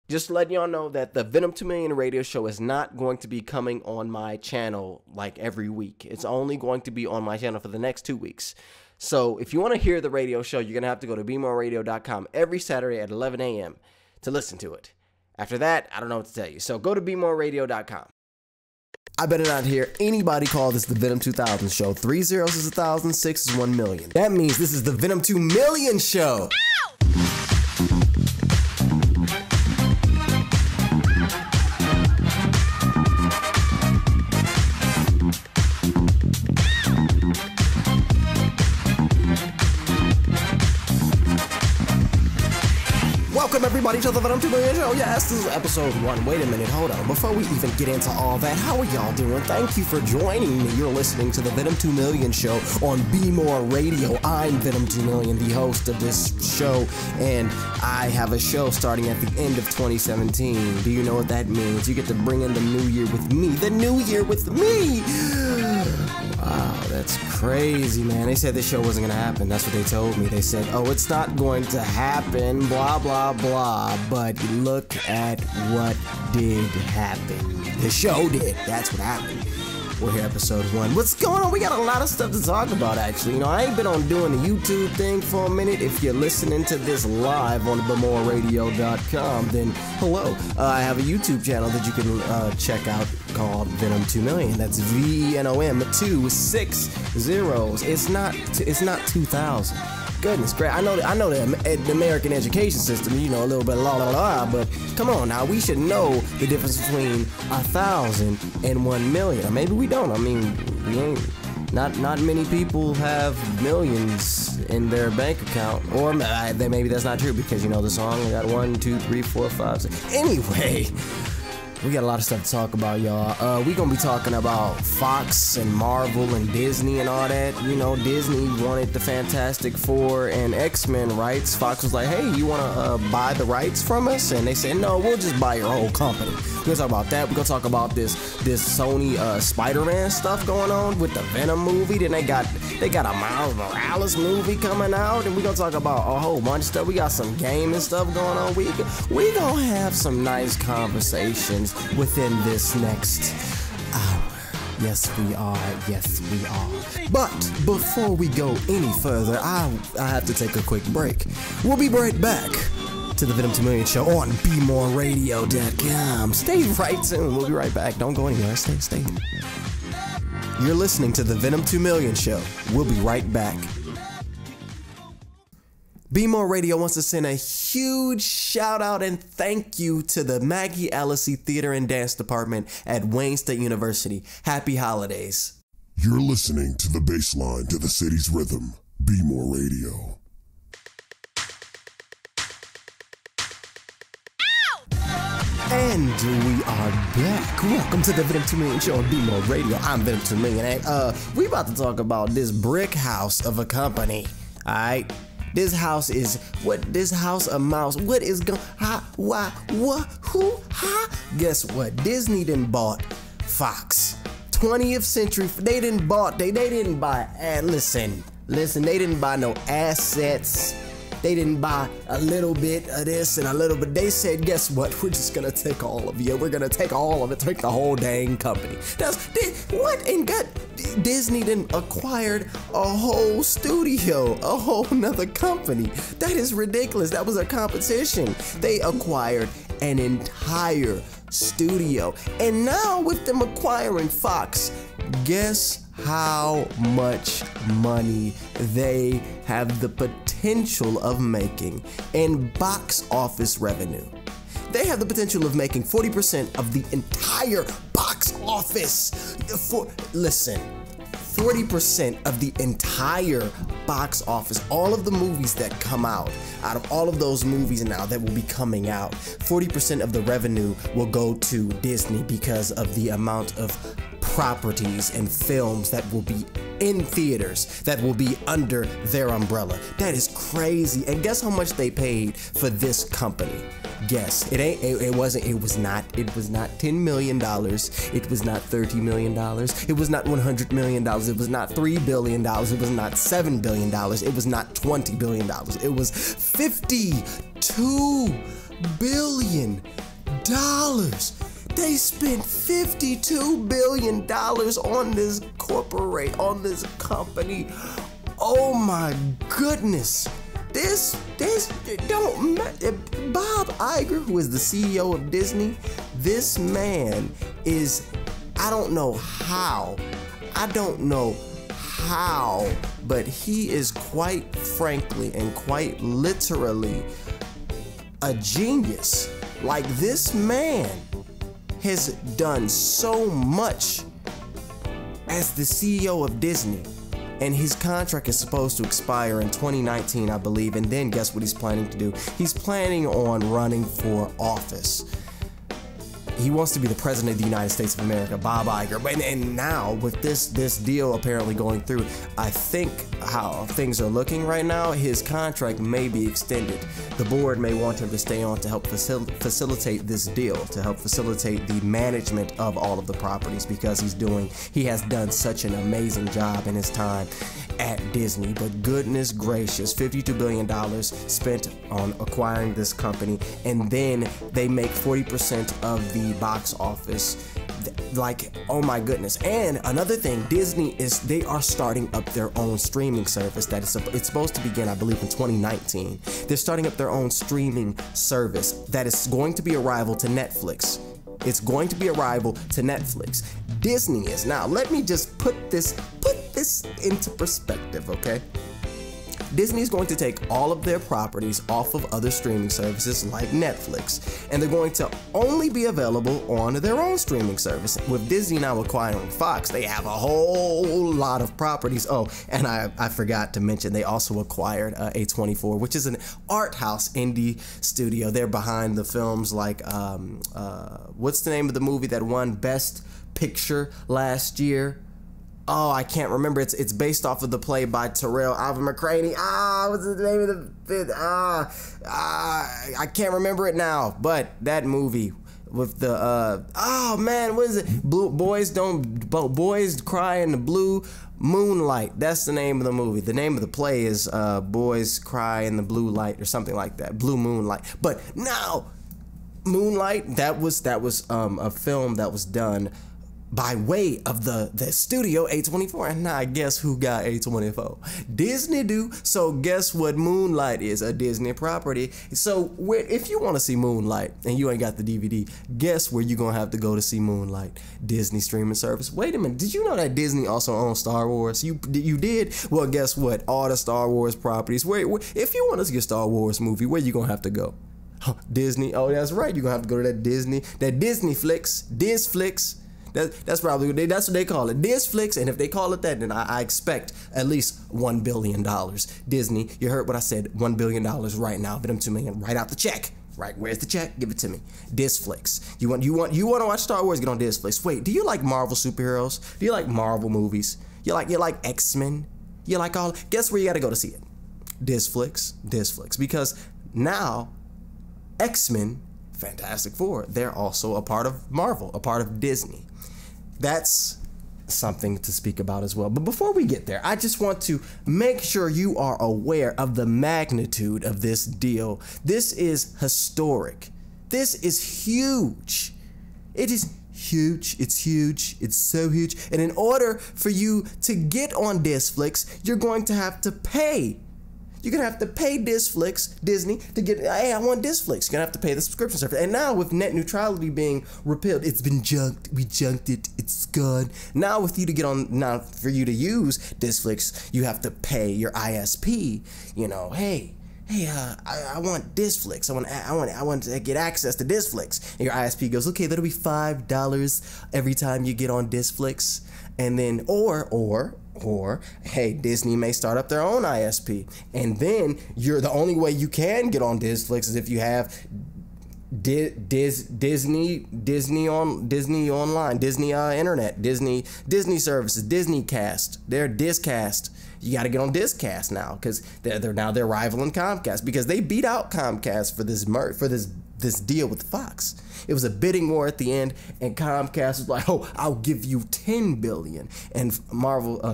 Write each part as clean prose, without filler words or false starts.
Just letting y'all know that the Venom 2 Million radio show is not going to be coming on my channel like every week. It's only going to be on my channel for the next 2 weeks. So if you want to hear the radio show, you're going to have to go to Be-Moor Radio.com every Saturday at 11 a.m. to listen to it. After that, I don't know what to tell you. So go to Be-Moor Radio.com. I better not hear anybody call this the Venom2000000 show. 3 zeros is 1,000, 6 is 1 million. That means this is the Venom 2 Million show. Welcome everybody to the Venom 2 Million show. Yes, this is episode 1. Wait a minute, hold on. Before we even get into all that, how are y'all doing? Thank you for joining me. You're listening to the Venom 2 Million show on Be-Moor Radio. I'm Venom 2 Million, the host of this show, and I have a show starting at the end of 2017. Do you know what that means? You get to bring in the new year with me. The new year with me! Wow, that's crazy, man. They said this show wasn't gonna happen. That's what they told me. They said, oh, it's not going to happen, blah, blah, blah. But look at what did happen. The show did. That's what happened. We're here, episode 1. What's going on? We got a lot of stuff to talk about, actually. You know, I ain't been on doing the YouTube thing for a minute. If you're listening to this live on Be-Moor Radio.com, then hello. I have a YouTube channel that you can check out called Venom 2 Million. That's Venom 2 6 zeros. It's not 2,000. Goodness gracious, I know the American education system, you know, a little bit but come on now, we should know the difference between 1,000 and 1 million. Or maybe we don't. I mean, we ain't. Not many people have millions in their bank account, or maybe that's not true because you know the song. We got 1, 2, 3, 4, 5, 6. Anyway. We got a lot of stuff to talk about, y'all. We gonna be talking about Fox and Marvel and Disney and all that. You know, Disney wanted the Fantastic Four and X-Men rights. Fox was like, hey, you wanna buy the rights from us? And they said, no, we'll just buy your whole company. We're gonna talk about that. We're gonna talk about this Sony Spider-Man stuff going on with the Venom movie. Then they got a Miles Morales movie coming out, and we're gonna talk about a whole bunch of stuff. We got some gaming stuff going on. We gonna have some nice conversations within this next hour. Yes, we are. Yes, we are. But before we go any further, I have to take a quick break. We'll be right back to the Venom 2 Million show on Be-Moor Radio.com. Stay right tuned. We'll be right back. Don't go anywhere. Stay. You're listening to the Venom 2 Million show. We'll be right back. Be-Moor Radio wants to send a huge shout out and thank you to the Maggie Allisey Theater and Dance Department at Wayne State University. Happy holidays. You're listening to the baseline to the city's rhythm. Be-Moor Radio. And we are back. Welcome to the Venom 2 Million show on Be-Moor Radio. I'm Venom 2 Million. We about to talk about this brick house of a company. Alright? This house is this house a mouse. What is going? Why? What? Who? Guess what? Disney done bought Fox. 20th Century. They didn't buy. Listen. They didn't buy no assets. They didn't buy a little bit of this and a little bit. They said, guess what? We're just gonna take all of you. We're gonna take all of it. Take the whole dang company. What? And Disney then acquired a whole studio, a whole nother company. That is ridiculous. That was a competition. They acquired an entire studio. And now with them acquiring Fox, guess how much money they have the potential of making in box office revenue. They have the potential of making 40% of the entire box office. Listen, 40% of the entire box office, all of the movies that come out of all of those movies now that will be coming out, 40% of the revenue will go to Disney because of the amount of properties and films that will be in theaters that will be under their umbrella. That is crazy. And guess how much they paid for this company? Guess. It was not $10 million. It was not $30 million. It was not $100 million. It was not $3 billion. It was not $7 billion. It was not $20 billion. It was $52 billion. They spent $52 billion on this company. Oh my goodness. This don't matter. Bob Iger, who is the CEO of Disney, this man is, I don't know how, but he is quite frankly and quite literally a genius. Like, this man has done so much as the CEO of Disney, and his contract is supposed to expire in 2019, I believe, and then guess what he's planning to do? He's planning on running for office. He wants to be the president of the United States of America, Bob Iger. And now, with this deal apparently going through, I think how things are looking right now, his contract may be extended. The board may want him to stay on to help facilitate this deal, to help facilitate the management of all of the properties, because he has done such an amazing job in his time at Disney. But goodness gracious, $52 billion spent on acquiring this company, and then they make 40% of the box office. Like, oh my goodness. And another thing, they are starting up their own streaming service it's supposed to begin, I believe, in 2019. They're starting up their own streaming service that is going to be a rival to Netflix. It's going to be a rival to Netflix. Disney is. Now, let me just put this into perspective, okay? Disney is going to take all of their properties off of other streaming services like Netflix, and they're going to only be available on their own streaming service. With Disney now acquiring Fox, they have a whole lot of properties. Oh, and I forgot to mention, they also acquired A24, which is an art house indie studio. They're behind the films like, what's the name of the movie that won Best Picture last year? Oh, I can't remember. It's based off of the play by Terrell Alvin McCraney. What's the name of the I can't remember it now. But that movie with the what is it? Boys Cry in the Blue Moonlight. That's the name of the movie. The name of the play is Boys Cry in the Blue Light or something like that. Blue Moonlight. But now, Moonlight, that was a film that was done by way of the studio A24, and now I guess who got A24? Disney do. So guess what Moonlight is? A Disney property. So if you want to see Moonlight and you ain't got the DVD, guess where you're gonna have to go to see Moonlight? Disney streaming service. Wait a minute, did you know that Disney also owns Star Wars? You did? Well, guess what? All the Star Wars properties. Where if you want to see a Star Wars movie, where you gonna have to go? Disney. Oh, that's right. You're gonna have to go to that Disney Flix, Disflix. That's probably that's what they call it, Disflix. And if they call it that, then I expect at least $1 billion. Disney, you heard what I said, $1 billion right now. Venom2 million, write out the check. Right, where's the check? Give it to me. Disflix. You want to watch Star Wars? Get on Disflix. Wait, do you like Marvel superheroes? Do you like Marvel movies? You like X-Men? You like all? Guess where you got to go to see it? Disflix. Because now X-Men, Fantastic Four, they're also a part of Marvel, a part of Disney. That's something to speak about as well. But before we get there, I just want to make sure you are aware of the magnitude of this deal. This is historic. This is huge. It is huge. It's huge. It's so huge. And in order for you to get on Disflix, you're going to have to pay. You're going to have to pay Disney, to get, hey, I want Disflix. You're going to have to pay the subscription service. And now with net neutrality being repealed, it's been junked. We junked it. It's gone. Now for you to use Disflix, you have to pay your ISP. You know, hey, I want Disflix. I want to get access to Disflix. And your ISP goes, okay, that'll be $5 every time you get on Disflix. And then, or, hey, Disney may start up their own ISP, and then the only way you can get on Disflix is if you have Disney online, Disney internet, Disney services, Disney Cast, they're Discast. You got to get on Discast now because they're rivaling Comcast because they beat out Comcast for this this deal with Fox. It was a bidding war at the end, and Comcast was like, "Oh, I'll give you $10 billion," and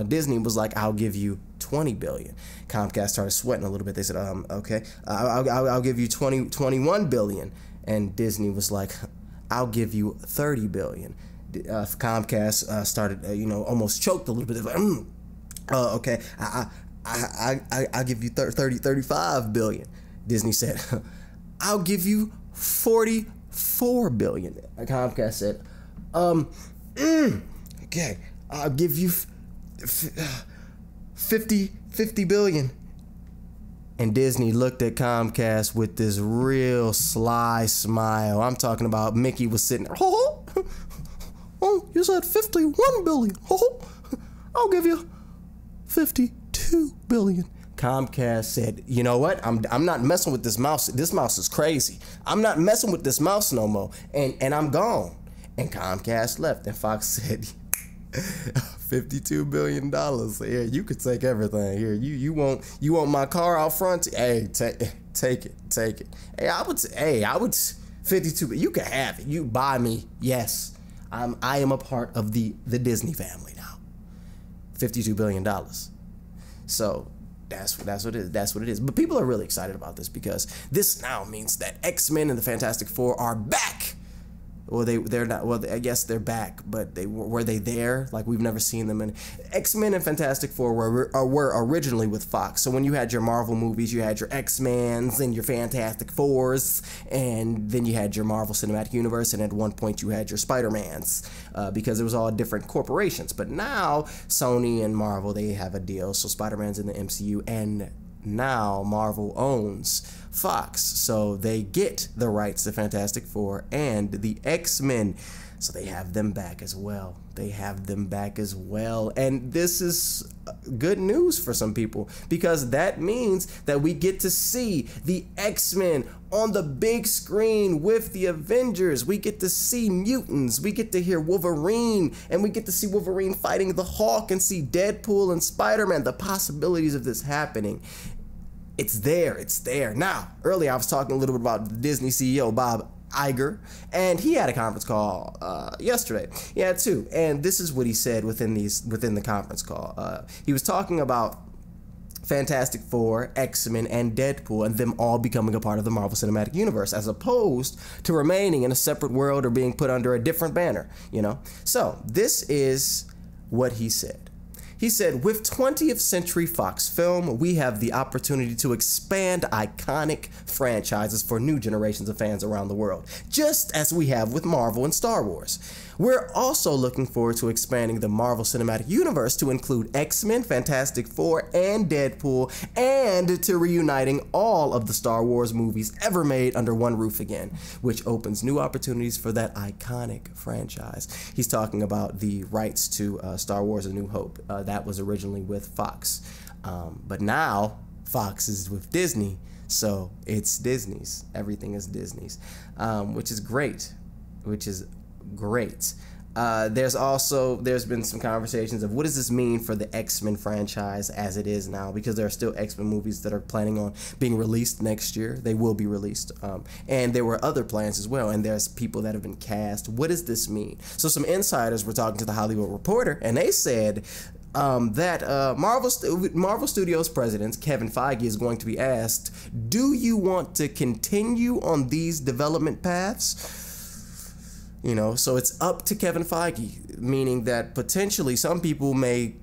Disney was like, "I'll give you $20 billion." Comcast started sweating a little bit. They said, "Okay, I'll give you $21 billion," and Disney was like, "I'll give you $30 billion." Comcast started, almost choked a little bit. They're like, "Okay, I'll give you $35 billion." Disney said, "I'll give you $44 billion." Comcast said, "Okay, I'll give you $50 billion." And Disney looked at Comcast with this real sly smile. I'm talking about Mickey was sitting there. Oh, you said $51 billion. I'll give you $52 billion. Comcast said, "You know what? I'm not messing with this mouse. This mouse is crazy. I'm not messing with this mouse no more. And I'm gone." And Comcast left. And Fox said, $52 billion. Here, you could take everything. Here, you want my car out front? Hey, take it. Hey, I would 52. You can have it. You buy me. Yes, I am a part of the Disney family now. $52 billion. So that's what it is. But people are really excited about this because this now means that X-Men and the Fantastic Four are back. Well, they're not. Well, I guess they're back, but were they there? Like, we've never seen them. And X-Men and Fantastic Four were originally with Fox. So when you had your Marvel movies, you had your X-Mens and your Fantastic Fours, and then you had your Marvel Cinematic Universe, and at one point you had your Spider-Mans, because it was all different corporations. But now Sony and Marvel, they have a deal. So Spider-Man's in the MCU, and now Marvel owns Fox, so they get the rights to Fantastic Four and the X-Men, so they have them back as well. And this is good news for some people, because that means that we get to see the X-Men on the big screen with the Avengers. We get to see mutants, we get to hear Wolverine, and we get to see Wolverine fighting the Hulk and see Deadpool and Spider-Man. The possibilities of this happening, it's there. Now, earlier I was talking a little bit about the Disney CEO, Bob Iger, and he had a conference call yesterday. He had two, and this is what he said within the conference call. He was talking about Fantastic Four, X-Men, and Deadpool, and them all becoming a part of the Marvel Cinematic Universe, as opposed to remaining in a separate world or being put under a different banner, So, this is what he said. He said, "With 20th Century Fox Film, we have the opportunity to expand iconic franchises for new generations of fans around the world, just as we have with Marvel and Star Wars. We're also looking forward to expanding the Marvel Cinematic Universe to include X-Men, Fantastic Four, and Deadpool, and to reuniting all of the Star Wars movies ever made under one roof again, which opens new opportunities for that iconic franchise." He's talking about the rights to Star Wars: A New Hope. That was originally with Fox. But now Fox is with Disney, so it's Disney's. Everything is Disney's, which is great. There's been some conversations of what does this mean for the X-Men franchise as it is now, because there are still X-Men movies that are planning on being released next year. They will be released, and there were other plans as well, and there's people that have been cast. What does this mean? So some insiders were talking to the Hollywood Reporter, and they said that Marvel Studios president Kevin Feige is going to be asked, "Do you want to continue on these development paths?" So it's up to Kevin Feige, meaning that potentially some people may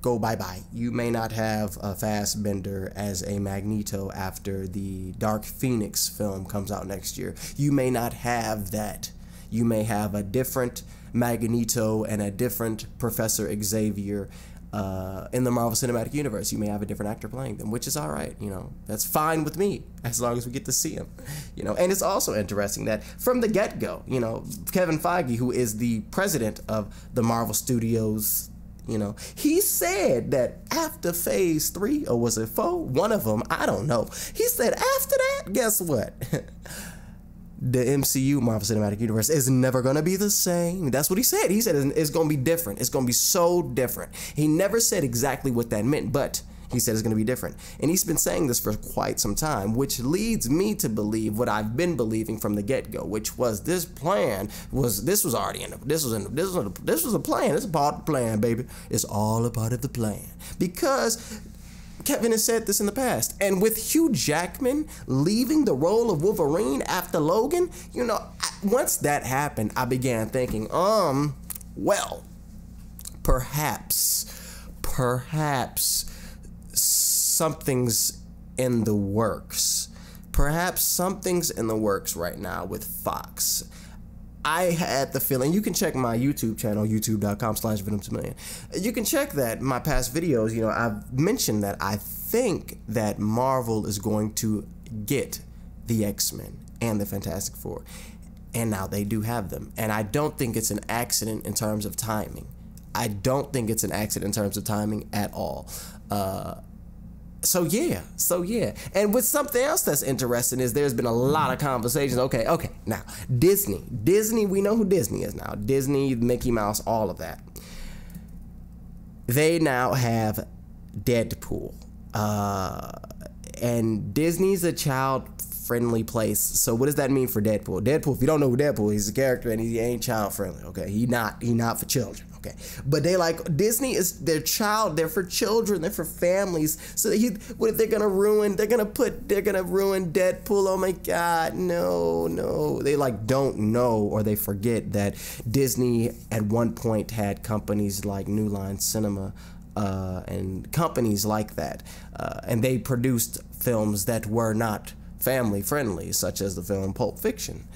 go bye-bye. You may not have a Fassbender as a Magneto after the Dark Phoenix film comes out next year. You may not have that. You may have a different Magneto and a different Professor Xavier in the Marvel Cinematic Universe. You may have a different actor playing them, which is all right. That's fine with me as long as we get to see him. And it's also interesting that from the get-go, Kevin Feige, who is the president of the Marvel Studios, he said that after phase 3, or was it 4? One of them, I don't know. He said after that, guess what? The MCU, Marvel Cinematic Universe, is never going to be the same. That's what he said. He said it's going to be different. It's going to be so different. He never said exactly what that meant, but He said it's going to be different. And he's been saying this for quite some time, which leads me to believe what I've been believing from the get-go, which was this plan was, this was already in the, this was a plan. It's a part of the plan, baby. It's all a part of the plan. Because Kevin has said this in the past, and with Hugh Jackman leaving the role of Wolverine after Logan, you know, once that happened, I began thinking, well, perhaps something's in the works. Perhaps something's in the works right now with Fox. I had the feeling, you can check my YouTube channel, youtube.com/Venom2000000. You can check that, my past videos, you know, I've mentioned that I think that Marvel is going to get the X-Men and the Fantastic Four. And now they do have them. And I don't think it's an accident in terms of timing. I don't think it's an accident in terms of timing at all. So yeah. And with something else that's interesting is there's been a lot of conversations. Okay, now Disney, we know who Disney is now. Disney, Mickey Mouse, all of that. They now have Deadpool. And Disney's a child-friendly place. So what does that mean for Deadpool? Deadpool, if you don't know who Deadpool is, he's a character and he ain't child-friendly, okay? He not for children. Okay, but they like, Disney is their child, they're for children, they're for families. So what if they're gonna ruin Deadpool? Oh my God, no. They like don't know, or they forget that Disney at one point had companies like New Line Cinema and companies like that, and they produced films that were not family friendly, such as the film Pulp Fiction.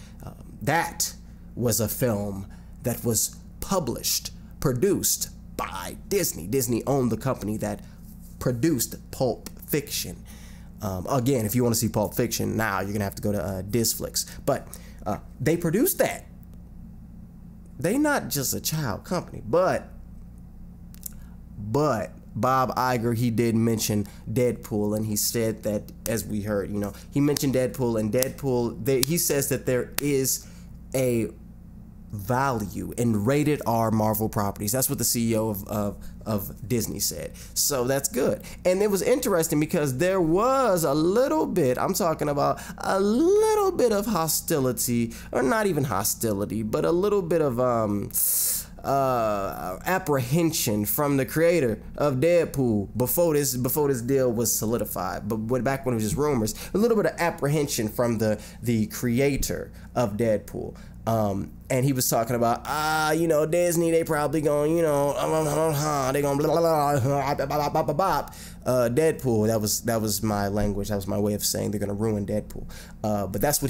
That was a film that was produced by Disney. Disney owned the company that produced Pulp Fiction. Again, if you want to see Pulp Fiction now, you're gonna have to go to Disflix. But they produced that. They not just a child company, but Bob Iger, he did mention Deadpool, and he said that, as we heard, you know, he mentioned Deadpool, and he says that there is a value in rated R Marvel properties. That's what the CEO of Disney said. So that's good. And it was interesting because there was a little bit, I'm talking about a little bit of hostility, or not even hostility, but a little bit of apprehension from the creator of Deadpool before this deal was solidified. But back when it was just rumors, a little bit of apprehension from the creator of Deadpool. And he was talking about, you know, Disney, they probably going, you know, they going blah, blah, blah, Deadpool. That was my language. That was my way of saying they're going to ruin Deadpool. But that's what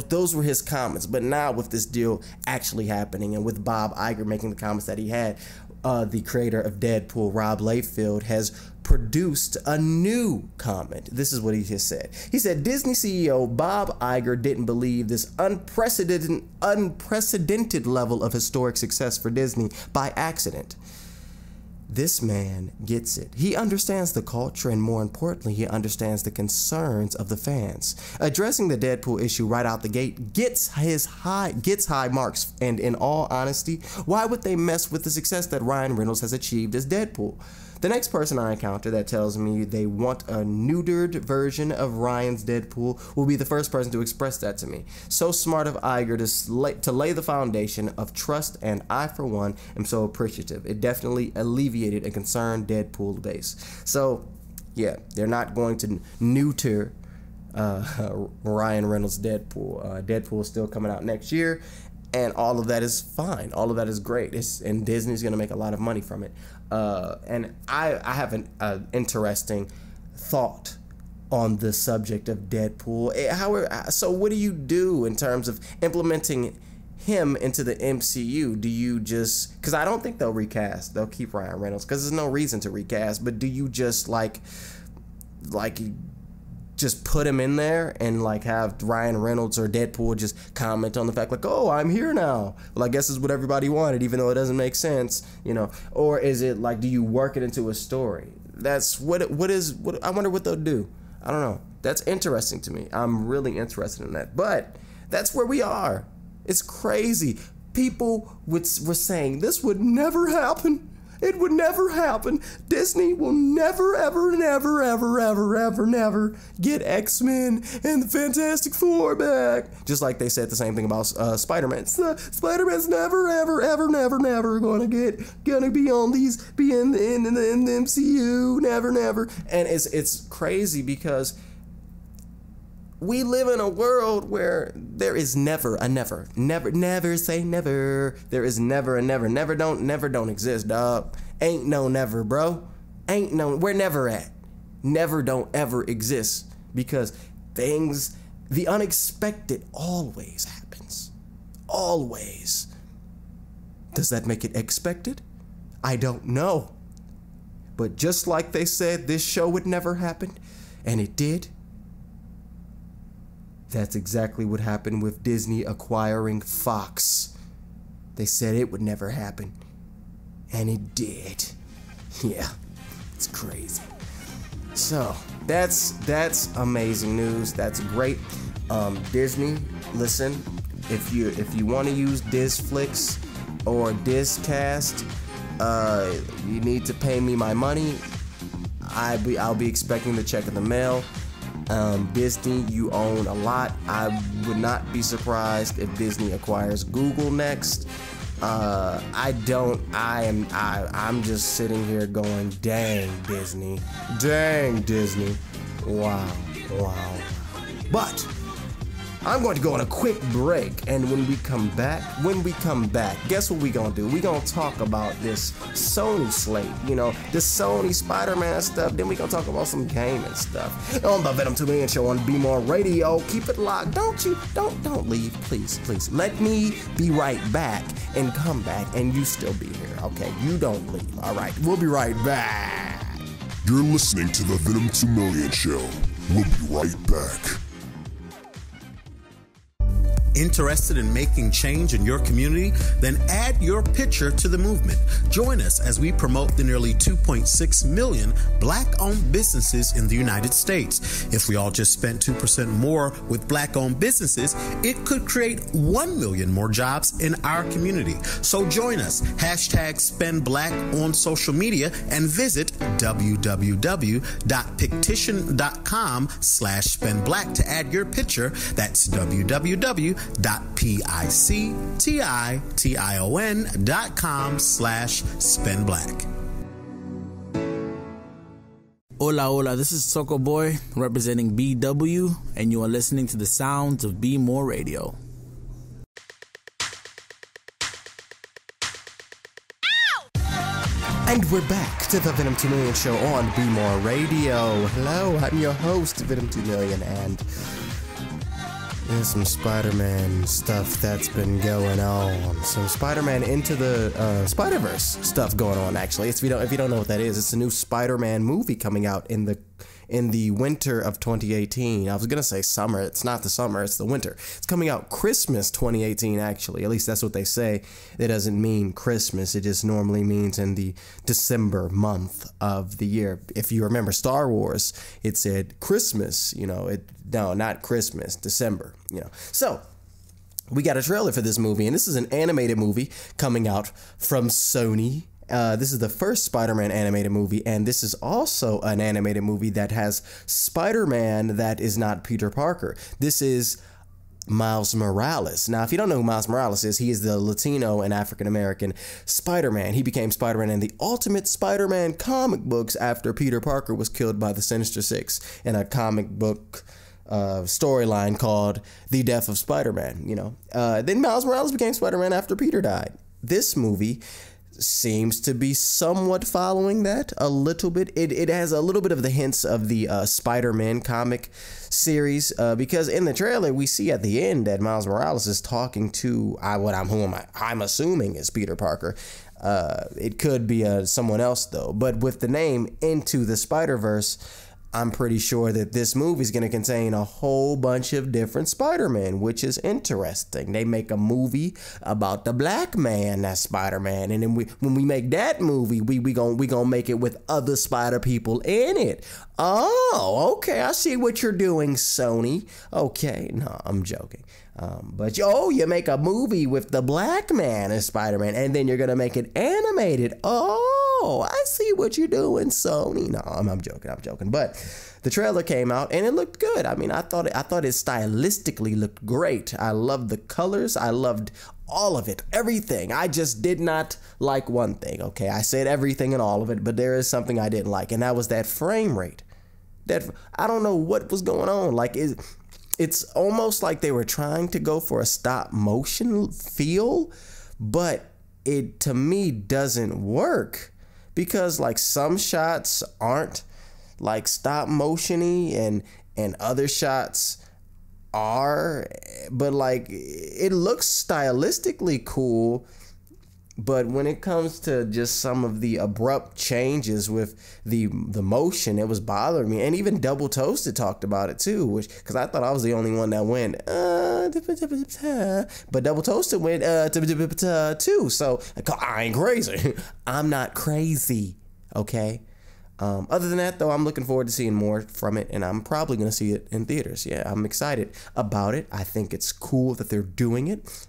those were his comments. But now with this deal actually happening, and with Bob Iger making the comments that he had, the creator of Deadpool, Rob Liefeld, has produced a new comment. This is what he just said. He said, Disney CEO Bob Iger didn't believe this unprecedented level of historic success for Disney by accident. This man gets it. He understands the culture, and more importantly, he understands the concerns of the fans. Addressing the Deadpool issue right out the gate gets high marks, and in all honesty, why would they mess with the success that Ryan Reynolds has achieved as Deadpool? The next person I encounter that tells me they want a neutered version of Ryan's Deadpool will be the first person to express that to me. So smart of Iger to lay the foundation of trust, and I, for one, am so appreciative. It definitely alleviated a concerned Deadpool base. So, yeah, they're not going to neuter Ryan Reynolds' Deadpool. Deadpool is still coming out next year, and all of that is fine. All of that is great. And Disney's going to make a lot of money from it. And I have an interesting thought on the subject of Deadpool. So what do you do in terms of implementing him into the MCU? Do you just, because I don't think they'll recast, they'll keep Ryan Reynolds because there's no reason to recast, but do you just like just put him in there and like have Ryan Reynolds or Deadpool just comment on the fact like, oh, I'm here now? Well, I guess it's what everybody wanted, even though it doesn't make sense, you know? Or is it like, do you work it into a story? That's what I wonder what they'll do. I don't know. That's interesting to me. I'm really interested in that. But that's where we are. It's crazy. People were saying this would never happen. It would never happen. Disney will never, ever, never, ever, ever, ever, never get X-Men and the Fantastic Four back. Just like they said the same thing about Spider-Man. Spider-Man's never, ever, ever, never, never gonna be on be in the MCU. Never, never. And it's crazy because we live in a world where there is never a never. Never say never. There is never a never. Never don't exist, dog. Ain't no never, bro. Ain't no, we're never at. Never don't ever exist because the unexpected always happens. Always. Does that make it expected? I don't know. But just like they said this show would never happen, and it did, that's exactly what happened with Disney acquiring Fox. They said it would never happen, and it did. Yeah, it's crazy. So that's amazing news. That's great. Disney, listen, if you want to use Disflix or Discast, you need to pay me my money. I'll be expecting the check in the mail. Disney, you own a lot. I would not be surprised if Disney acquires Google next. I'm just sitting here going, dang Disney. Wow. But I'm going to go on a quick break, and when we come back, guess what we gonna do? We gonna talk about this Sony slate, this Sony Spider-Man stuff. Then we gonna talk about some gaming stuff on the Venom2000000 show on Be-Moor Radio. Keep it locked. Don't leave, please. Let me be right back and come back, and you still be here, okay? You don't leave. All right, we'll be right back. You're listening to the Venom2000000 show. We'll be right back. Interested in making change in your community? Then add your picture to the movement. Join us as we promote the nearly 2.6 million Black-owned businesses in the United States. If we all just spent 2% more with Black-owned businesses, it could create 1 million more jobs in our community. So join us. #SpendBlack on social media and visit www.pictition.com/spendblack to add your picture. That's www.pictition.com/spendblack. Hola, this is Soko Boy representing BW, and you are listening to the sounds of Be-Moor Radio. And we're back to the Venom2000000 show on Be-Moor Radio. Hello, I'm your host, Venom2000000, and there's some Spider-Man stuff that's been going on. Some Spider-Man Into the Spider-Verse stuff going on, actually. If you don't know what that is, it's a new Spider-Man movie coming out in the winter of 2018. I was gonna say summer. It's not the summer, it's the winter. It's coming out Christmas 2018, actually. At least that's what they say. It doesn't mean Christmas. It just normally means in the December month of the year. If you remember Star Wars, it said Christmas, no, not Christmas, December, So we got a trailer for this movie, and this is an animated movie coming out from Sony. This is the first Spider-Man animated movie, and this is also an animated movie that has Spider-Man that is not Peter Parker. This is Miles Morales. Now, if you don't know who Miles Morales is, he is the Latino and African-American Spider-Man. He became Spider-Man in the Ultimate Spider-Man comic books after Peter Parker was killed by the Sinister Six in a comic book storyline called The Death of Spider-Man, Then Miles Morales became Spider-Man after Peter died. This movie seems to be somewhat following that a little bit. It has a little bit of the hints of the Spider-Man comic series because in the trailer we see at the end that Miles Morales is talking to I'm assuming is Peter Parker. It could be someone else though, but with the name Into the Spider-Verse, I'm pretty sure that this movie is going to contain a whole bunch of different Spider-Man, which is interesting. They make a movie about the black man that's Spider-Man, and then when we make that movie, we gonna make it with other Spider people in it. Oh, okay, I see what you're doing, Sony. Okay, no, I'm joking. But you make a movie with the black man as Spider-Man, and then you're gonna make it animated. Oh. oh, I see what you're doing, Sony. No, I'm joking. But the trailer came out and it looked good. I mean, I thought it stylistically looked great. I loved the colors. I loved all of it, everything. I just did not like one thing. Okay, I said everything and all of it, but there is something I didn't like, and that was that frame rate. That I don't know what was going on. Like it's almost like they were trying to go for a stop motion feel, but it to me doesn't work because like some shots aren't like stop motion-y and other shots are, but like it looks stylistically cool, but when it comes to just some of the abrupt changes with the motion, it was bothering me. And even Double Toasted talked about it too, which because I thought I was the only one that went but Double Toasted went too. So I ain't crazy. I'm not crazy. Okay. Other than that, though, I'm looking forward to seeing more from it, and I'm probably going to see it in theaters. Yeah, I'm excited about it. I think it's cool that they're doing it.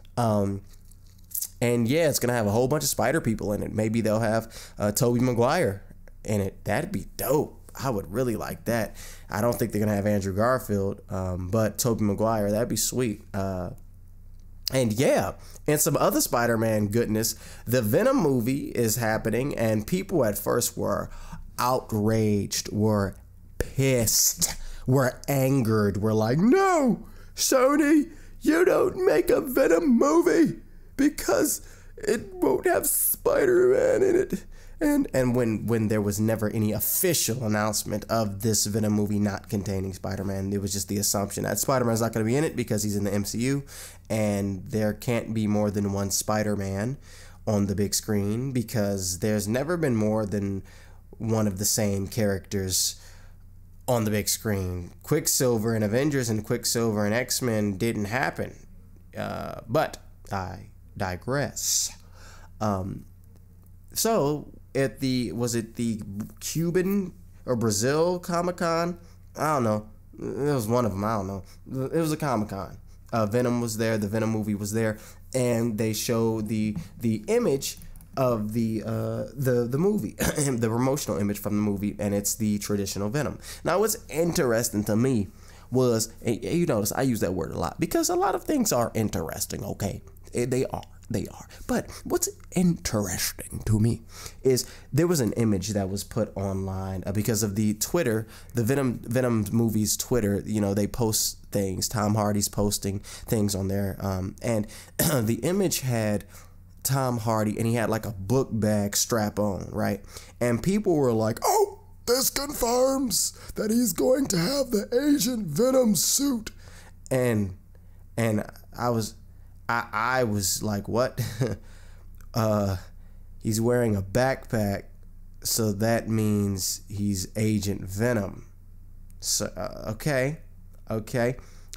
And yeah, it's going to have a whole bunch of Spider people in it. Maybe they'll have Tobey Maguire in it. That'd be dope. I would really like that. I don't think they're going to have Andrew Garfield, but Tobey Maguire, that'd be sweet. And yeah, and some other Spider-Man goodness. The Venom movie is happening, and people at first were outraged, were pissed, were angered, were like, no, Sony, you don't make a Venom movie because it won't have Spider-Man in it. And when there was never any official announcement of this Venom movie not containing Spider-Man, it was just the assumption that Spider-Man's not going to be in it because he's in the MCU, and there can't be more than one Spider-Man on the big screen because there's never been more than one of the same characters on the big screen. Quicksilver in Avengers and Quicksilver in X-Men didn't happen. But I digress. So at was it the Cuban or Brazil Comic-Con? I don't know. It was one of them. I don't know. It was a Comic-Con. Venom was there. The Venom movie was there, and they showed the image of the movie, the promotional image from the movie, and it's the traditional Venom. Now, what's interesting to me was, you notice I use that word a lot because a lot of things are interesting. Okay, they are. But what's interesting to me is there was an image that was put online because of the Twitter, the Venom movies Twitter. You know, they post things. Tom Hardy's posting things on there, and the image had Tom Hardy, and he had like a book bag strap on, right? And people were like, oh, this confirms that he's going to have the Agent Venom suit. And I was like, what? He's wearing a backpack, so that means he's Agent Venom. So, okay.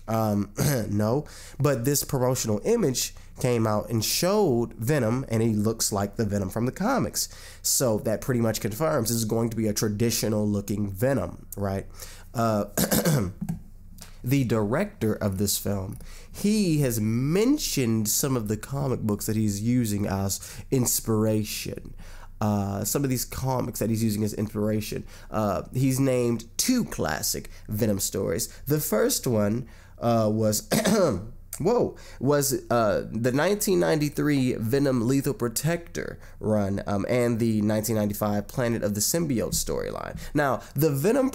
No, but this promotional image came out and showed Venom, and he looks like the Venom from the comics. So that pretty much confirms this is going to be a traditional looking Venom, right? The director of this film, he has mentioned some of the comic books that he's using as inspiration. Some of these comics that he's using as inspiration. He's named 2 classic Venom stories. The first one was the 1993 Venom Lethal Protector run and the 1995 Planet of the Symbiote storyline. Now, the Venom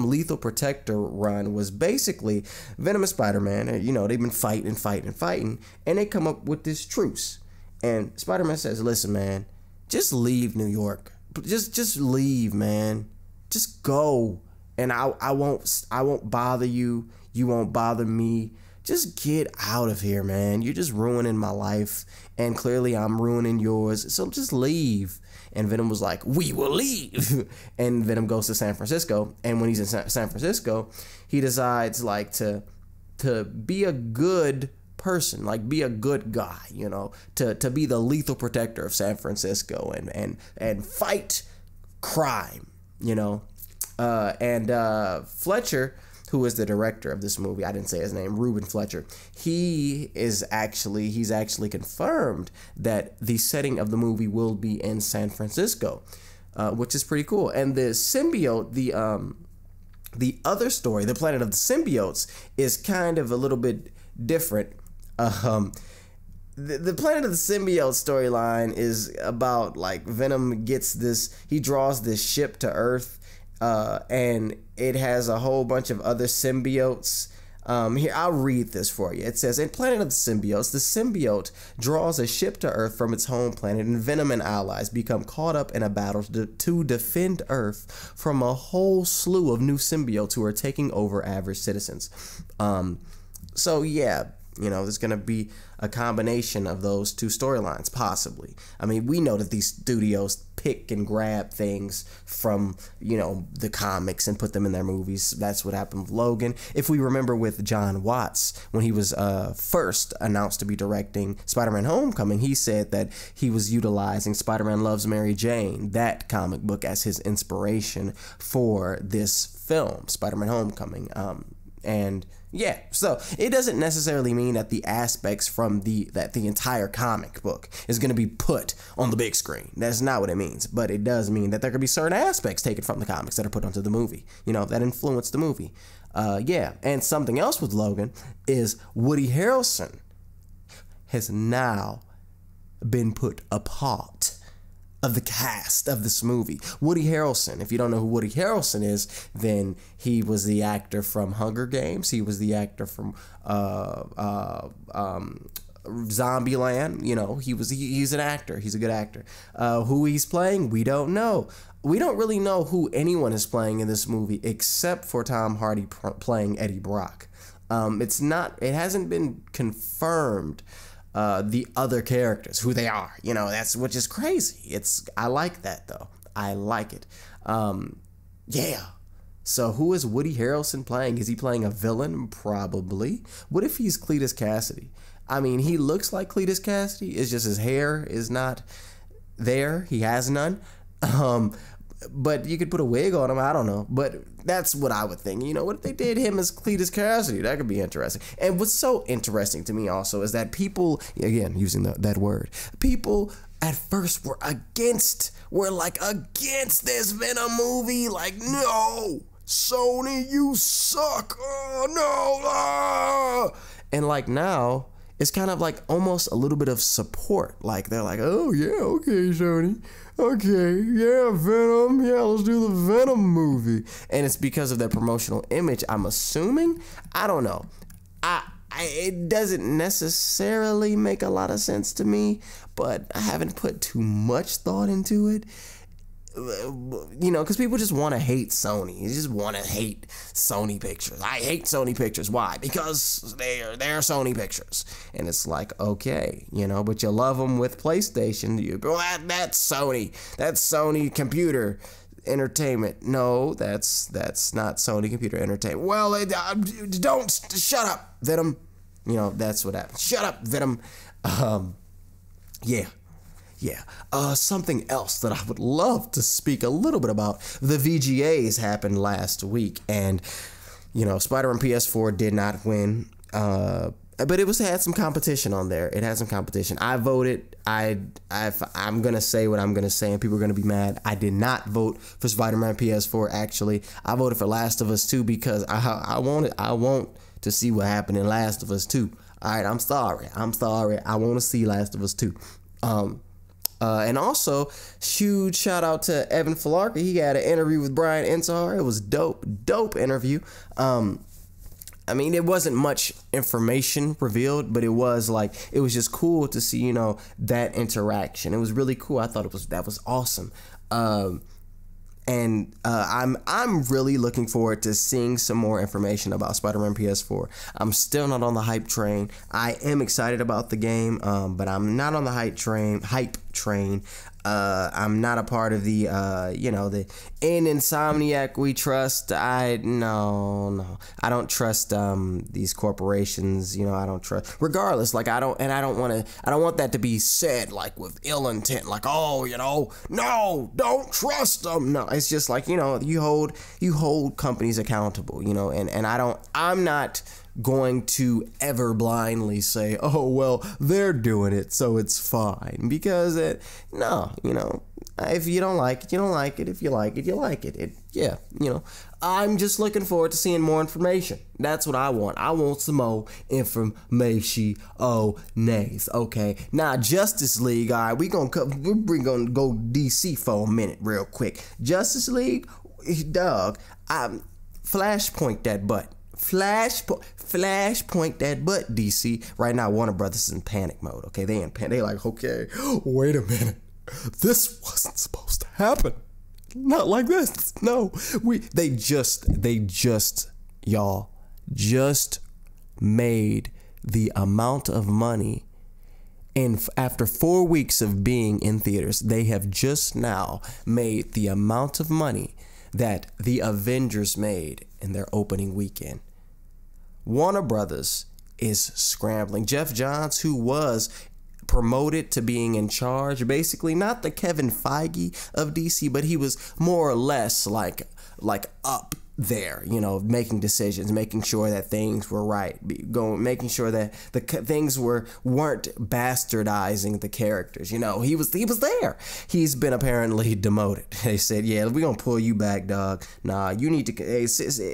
Lethal Protector run was basically Venom and Spider-Man. You know, they've been fighting, and they come up with this truce. And Spider-Man says, listen, man, just leave New York. Just leave, man. Just go. And I won't bother you. You won't bother me. Just get out of here, man. You're just ruining my life. And clearly I'm ruining yours. So just leave. And Venom was like, we will leave. And Venom goes to San Francisco. And when he's in San Francisco, he decides like to be a good person, like be a good guy, you know, to be the lethal protector of San Francisco and fight crime, you know. And Fletcher, who is the director of this movie, I didn't say his name, Ruben Fletcher, he's actually confirmed that the setting of the movie will be in San Francisco, which is pretty cool. And the symbiote, the other story, the Planet of the Symbiotes, is kind of a little bit different. The Planet of the Symbiote storyline is about, like, Venom he draws this ship to Earth, and it has a whole bunch of other symbiotes. Here, I'll read this for you. It says, in Planet of the Symbiotes, the symbiote draws a ship to Earth from its home planet, and Venom and allies become caught up in a battle to defend Earth from a whole slew of new symbiotes who are taking over average citizens. So, yeah, there's going to be a combination of those two storylines, possibly. I mean, we know that these studios pick and grab things from, the comics and put them in their movies. That's what happened with Logan. If we remember with John Watts, when he was first announced to be directing Spider-Man Homecoming, he said that he was utilizing Spider-Man Loves Mary Jane, that comic book, as his inspiration for this film, Spider-Man Homecoming. And yeah, so it doesn't necessarily mean that the aspects from the entire comic book is going to be put on the big screen. That's not what it means. But it does mean that there could be certain aspects taken from the comics that are put onto the movie, that influence the movie. Yeah, and something else with Logan is Woody Harrelson has now been put apart of the cast of this movie. Woody Harrelson, if you don't know who Woody Harrelson is, then he was the actor from Hunger Games. He was the actor from Zombieland. He's an actor. He's a good actor. Who he's playing, we don't know. We don't really know who anyone is playing in this movie except for Tom Hardy playing Eddie Brock. It hasn't been confirmed the other characters, who they are, which is crazy. I like that though. I like it. Yeah. So who is Woody Harrelson playing? Is he playing a villain? Probably. What if he's Cletus Cassidy? I mean, he looks like Cletus Cassidy. It's just his hair is not there. He has none. But you could put a wig on him. I don't know. But that's what I would think. What if they did him as Cletus Cassidy? That could be interesting. And what's so interesting to me also is that people, again, using that word, people at first were against this Venom movie. Like, no, Sony, you suck. Oh, no. Ah. And like now, it's kind of like almost a little bit of support. Like, they're like, oh, yeah, okay, Sony. Okay, yeah, Venom. Yeah, let's do the Venom movie. And it's because of their promotional image, I'm assuming. I don't know. It doesn't necessarily make a lot of sense to me, but I haven't put too much thought into it. Because people just want to hate Sony. You just want to hate Sony Pictures. I hate Sony Pictures. Why? Because they're Sony Pictures. And it's like, okay, but you love them with PlayStation. That's Sony. That's Sony Computer Entertainment. No, that's not Sony Computer Entertainment. Well, don't shut up, Venom. That's what happens. Shut up, Venom. Yeah. Something else that I would love to speak a little bit about. The VGAs happened last week, and Spider-Man PS4 did not win. But it had some competition on there. It had some competition. I voted. I'm gonna say what I'm gonna say, and people are gonna be mad. I did not vote for Spider-Man PS4. Actually, I voted for Last of Us 2 because I want to see what happened in Last of Us 2. All right, I'm sorry. I want to see Last of Us 2. And also, huge shout out to Evan Filarka. He had an interview with Brian Intihar. It was dope interview. I mean, it wasn't much information revealed, but it was just cool to see, that interaction. It was really cool. I thought that was awesome. And I'm really looking forward to seeing some more information about Spider-Man PS4. I'm still not on the hype train. I am excited about the game, but I'm not on the hype train. I'm not a part of the the in Insomniac we trust. No. I don't trust these corporations, I don't trust. Regardless, like I don't want that to be said like with ill intent, like, oh, no, don't trust them. No, it's just like, you hold companies accountable, and I'm not going to ever blindly say, oh, well, they're doing it, so it's fine. Because if you don't like it, you don't like it. If you like it, you like it. I'm just looking forward to seeing more information. That's what I want. I want some more information. Oh, nays. Okay. Now, Justice League. All right, we're gonna go DC for a minute, real quick. Justice League, dog. Flashpoint that butt. Flashpoint that butt, DC. Right now, Warner Brothers is in panic mode. Okay, they like, okay, wait a minute. This wasn't supposed to happen. Not like this. No, they just made the amount of money, and after 4 weeks of being in theaters, they have just now made the amount of money that the Avengers made in their opening weekend. Warner Brothers is scrambling. Jeff Johns, who was promoted to being in charge, basically not the Kevin Feige of DC, but he was more or less like up there, making decisions, making sure that things were right, making sure that the things weren't bastardizing the characters. He was there. He's been apparently demoted. They said, yeah, we're gonna pull you back, dog. Nah, you need to. Hey,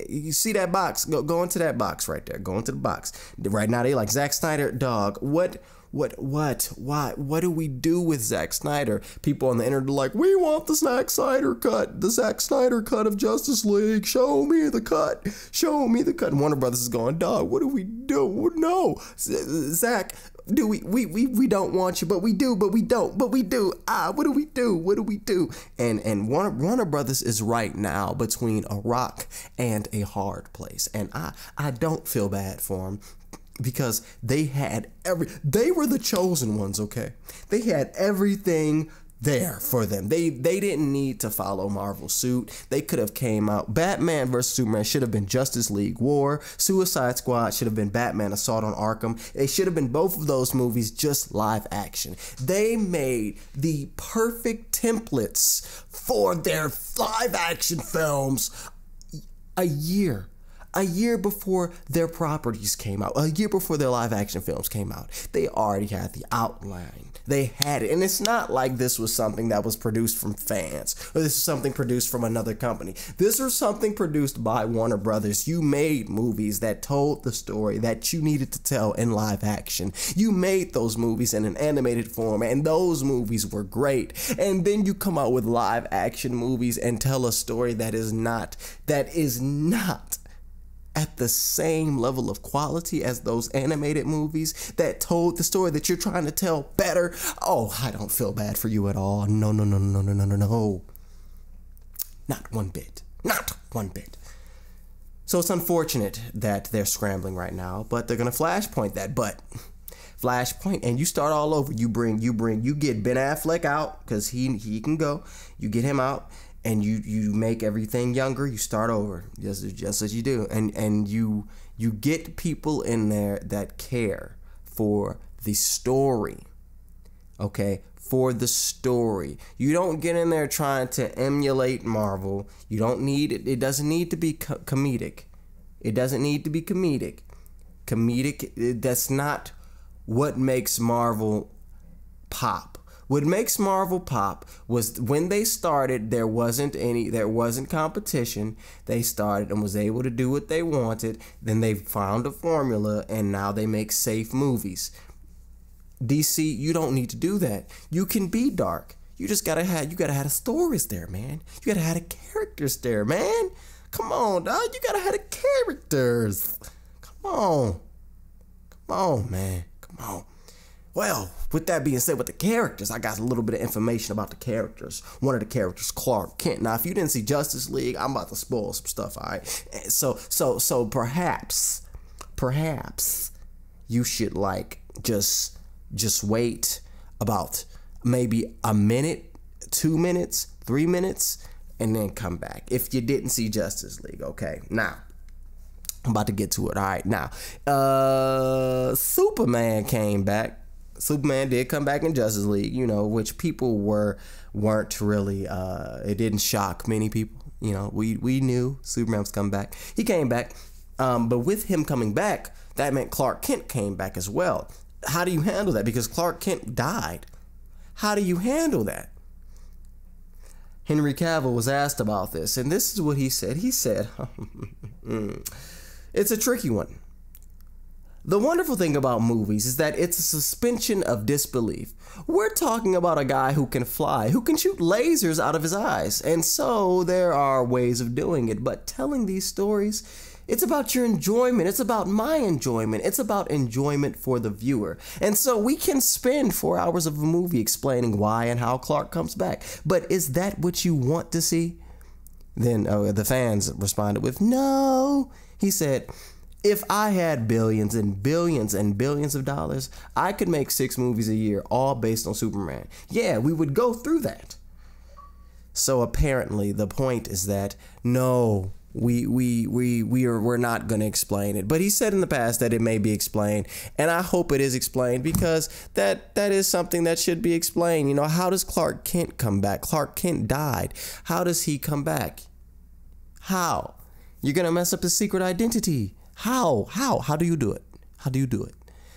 you see that box? Go into that box right there. Go into the box right now. They like, Zack Snyder, dog. What? Why? What do we do with Zack Snyder? People on the internet are like, we want the Zack Snyder cut. The Zack Snyder cut of Justice League. Show me the cut. And Warner Brothers is going, dog, what do we do? No. Zack, we don't want you, but we do, but we don't, but we do. What do we do? And Warner Brothers is right now between a rock and a hard place. And I don't feel bad for them. Because they were the chosen ones, okay? They had everything there for them. They didn't need to follow Marvel's suit. They could have came out. Batman vs. Superman should have been Justice League War. Suicide Squad should have been Batman Assault on Arkham. They should have been both of those movies just live action. They made the perfect templates for their live action films a year before their properties came out, a year before their live action films came out. They already had the outline. They had it. And it's not like this was something that was produced from fans, or this is something produced from another company. This was something produced by Warner Brothers. You made movies that told the story that you needed to tell in live action. You made those movies in an animated form, and those movies were great. And then you come out with live action movies and tell a story that is not at the same level of quality as those animated movies that told the story that you're trying to tell better. Oh, I don't feel bad for you at all. No. Not one bit. So it's unfortunate that they're scrambling right now, but they're going to flashpoint that. But Flashpoint, and you start all over. You get Ben Affleck out, because he can go. You get him out. And you make everything younger. You start over, just as you do, and you get people in there that care for the story. Okay, for the story. You don't get in there trying to emulate Marvel. You don't need it. It doesn't need to be comedic. It doesn't need to be comedic. That's not what makes Marvel pop. What makes Marvel pop was when they started, there wasn't competition. They started and was able to do what they wanted. Then they found a formula, and now they make safe movies. DC, you don't need to do that. You can be dark. You gotta have the stories there, man. You gotta have the characters there, man. Come on, dog. You gotta have the characters. Come on, man. Come on. Well, with that being said, with the characters, I got a little bit of information about the characters. One of the characters, Clark Kent. Now, if you didn't see Justice League, I'm about to spoil some stuff, all right? So perhaps you should, like, just wait about maybe a minute, 2 minutes, 3 minutes, and then come back. If you didn't see Justice League, okay? Now, I'm about to get to it. All right, now, Superman came back. Superman did come back in Justice League, you know, which people weren't really, it didn't shock many people. You know, we knew Superman was coming back. He came back, but with him coming back, that meant Clark Kent came back as well. How do you handle that? Because Clark Kent died. How do you handle that? Henry Cavill was asked about this, and this is what he said. He said, it's a tricky one. The wonderful thing about movies is that it's a suspension of disbelief. We're talking about a guy who can fly, who can shoot lasers out of his eyes, and so there are ways of doing it. But telling these stories, it's about your enjoyment. It's about my enjoyment. It's about enjoyment for the viewer. And so we can spend 4 hours of a movie explaining why and how Clark comes back. But is that what you want to see? Then the fans responded with, no. He said, if I had billions and billions and billions of dollars, I could make 6 movies a year, all based on Superman. Yeah, we would go through that. So apparently the point is that, no, we're not going to explain it. But he said in the past that it may be explained, and I hope it is explained, because that is something that should be explained. You know, how does Clark Kent come back? Clark Kent died. How does he come back? How? You're going to mess up his secret identity. How do you do it? How do you do it?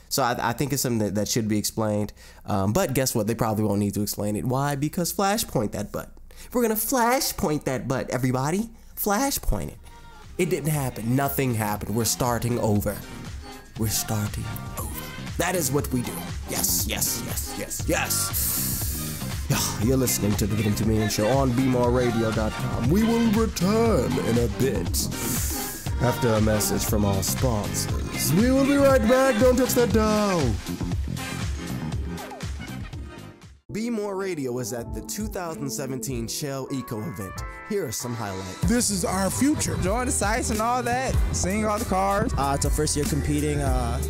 So I think it's something that should be explained. But guess what? They probably won't need to explain it. Why? Because flashpoint that butt. We're going to flashpoint that butt, everybody. Flashpoint it. It didn't happen. Nothing happened. We're starting over. We're starting over. That is what we do. Yes, yes, yes, yes, yes. You're listening to the Venom2000000 show on Be-Moor Radio.com. We will return in a bit after a message from our sponsors. We will be right back. Don't touch that dial. Be-Moor Radio is at the 2017 Shell Eco event. Here are some highlights. This is our future. Join the sites and all that, seeing all the cars. It's our first year competing.